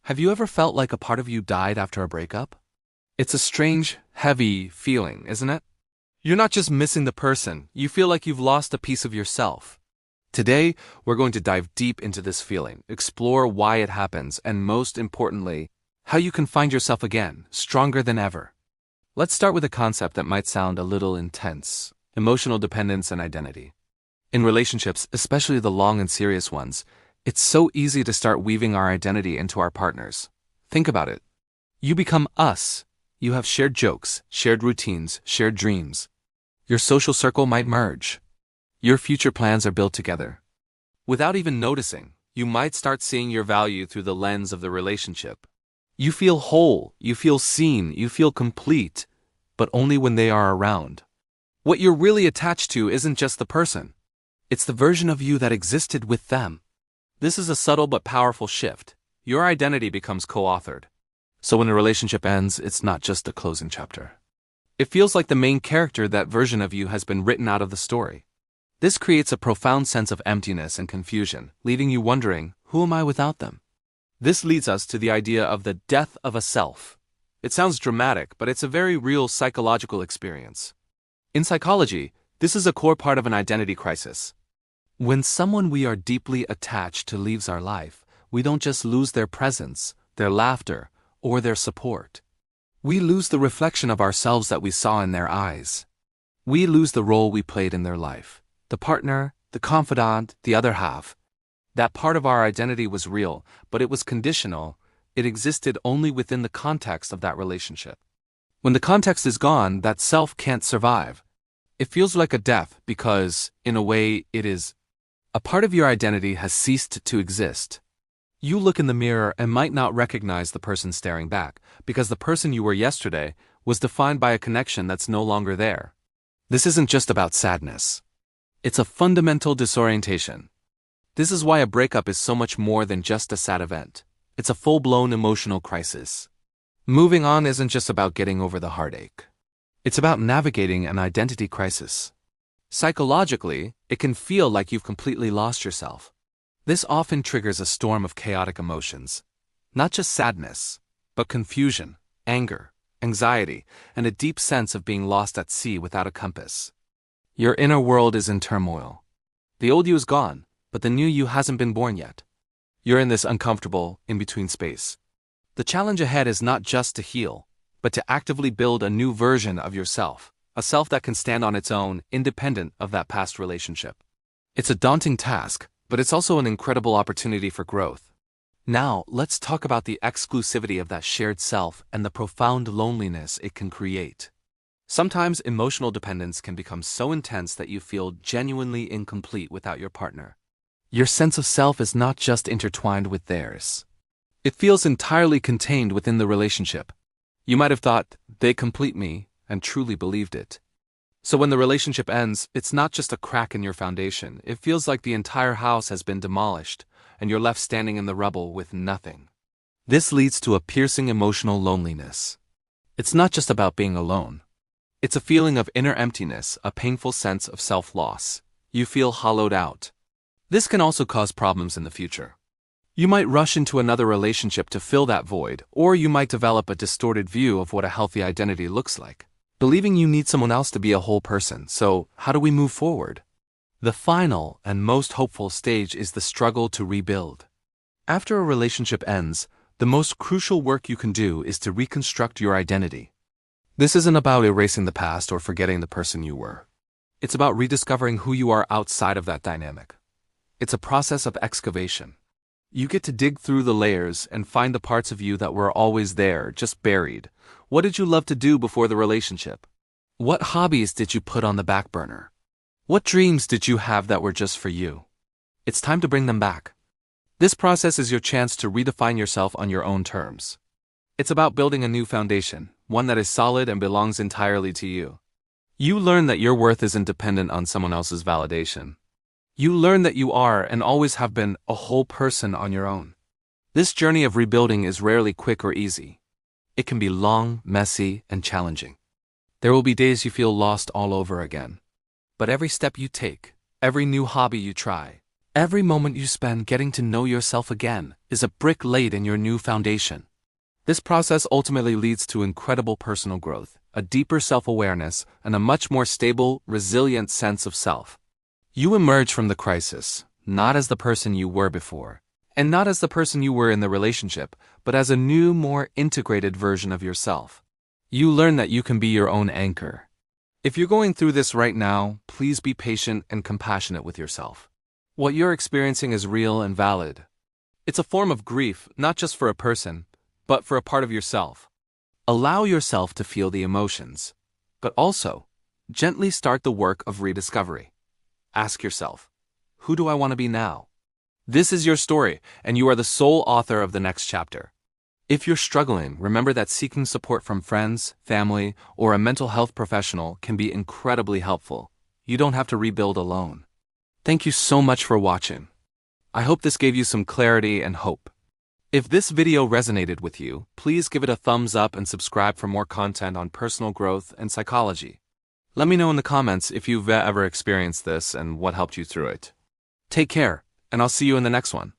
Have you ever felt like a part of you died after a breakup? It's a strange, heavy feeling, isn't it? You're not just missing the person, you feel like you've lost a piece of yourself. Today, we're going to dive deep into this feeling, explore why it happens, and most importantly, how you can find yourself again, stronger than ever. Let's start with a concept that might sound a little intense: emotional dependence and identity. In relationships, especially the long and serious ones, it's so easy to start weaving our identity into our partners. Think about it. You become us. You have shared jokes, shared routines, shared dreams. Your social circle might merge. Your future plans are built together. Without even noticing, you might start seeing your value through the lens of the relationship. You feel whole, you feel seen, you feel complete, but only when they are around. What you're really attached to isn't just the person. It's the version of you that existed with them. This is a subtle but powerful shift. Your identity becomes co-authored. So when a relationship ends, it's not just a closing chapter. It feels like the main character, that version of you, has been written out of the story. This creates a profound sense of emptiness and confusion, leaving you wondering, who am I without them? This leads us to the idea of the death of a self. It sounds dramatic, but it's a very real psychological experience. In psychology, this is a core part of an identity crisis. When someone we are deeply attached to leaves our life, we don't just lose their presence, their laughter, or their support. We lose the reflection of ourselves that we saw in their eyes. We lose the role we played in their life. The partner, the confidant, the other half. That part of our identity was real, but it was conditional. It existed only within the context of that relationship. When the context is gone, that self can't survive. It feels like a death because, in a way, it is. A part of your identity has ceased to exist. You look in the mirror and might not recognize the person staring back, because the person you were yesterday was defined by a connection that's no longer there. This isn't just about sadness. It's a fundamental disorientation. This is why a breakup is so much more than just a sad event. It's a full-blown emotional crisis. Moving on isn't just about getting over the heartache. It's about navigating an identity crisis. Psychologically, it can feel like you've completely lost yourself. This often triggers a storm of chaotic emotions. Not just sadness, but confusion, anger, anxiety, and a deep sense of being lost at sea without a compass. Your inner world is in turmoil. The old you is gone, but the new you hasn't been born yet. You're in this uncomfortable, in-between space. The challenge ahead is not just to heal, but to actively build a new version of yourself. A self that can stand on its own, independent of that past relationship. It's a daunting task, but it's also an incredible opportunity for growth. Now, let's talk about the exclusivity of that shared self and the profound loneliness it can create. Sometimes emotional dependence can become so intense that you feel genuinely incomplete without your partner. Your sense of self is not just intertwined with theirs. It feels entirely contained within the relationship. You might have thought, they complete me, and truly believed it. So when the relationship ends, it's not just a crack in your foundation. It feels like the entire house has been demolished, and you're left standing in the rubble with nothing. This leads to a piercing emotional loneliness. It's not just about being alone. It's a feeling of inner emptiness, a painful sense of self-loss. You feel hollowed out. This can also cause problems in the future. You might rush into another relationship to fill that void, or you might develop a distorted view of what a healthy identity looks like, believing you need someone else to be a whole person. So, how do we move forward? The final and most hopeful stage is the struggle to rebuild. After a relationship ends, the most crucial work you can do is to reconstruct your identity. This isn't about erasing the past or forgetting the person you were. It's about rediscovering who you are outside of that dynamic. It's a process of excavation. You get to dig through the layers and find the parts of you that were always there, just buried. What did you love to do before the relationship? What hobbies did you put on the back burner? What dreams did you have that were just for you? It's time to bring them back. This process is your chance to redefine yourself on your own terms. It's about building a new foundation, one that is solid and belongs entirely to you. You learn that your worth isn't dependent on someone else's validation. You learn that you are and always have been a whole person on your own. This journey of rebuilding is rarely quick or easy. It can be long, messy, and challenging. There will be days you feel lost all over again. But every step you take, every new hobby you try, Every moment you spend getting to know yourself again is a brick laid in your new foundation. This process ultimately leads to incredible personal growth, a deeper self-awareness, and a much more stable, resilient sense of self. You emerge from the crisis, not as the person you were before, and not as the person you were in the relationship, but as a new, more integrated version of yourself. You learn that you can be your own anchor. If you're going through this right now, please be patient and compassionate with yourself. What you're experiencing is real and valid. It's a form of grief, not just for a person, but for a part of yourself. Allow yourself to feel the emotions, but also gently start the work of rediscovery. Ask yourself, who do I want to be now? This is your story, and you are the sole author of the next chapter. If you're struggling, remember that seeking support from friends, family, or a mental health professional can be incredibly helpful. You don't have to rebuild alone. Thank you so much for watching. I hope this gave you some clarity and hope. If this video resonated with you, please give it a thumbs up and subscribe for more content on personal growth and psychology. Let me know in the comments if you've ever experienced this and what helped you through it. Take care, and I'll see you in the next one.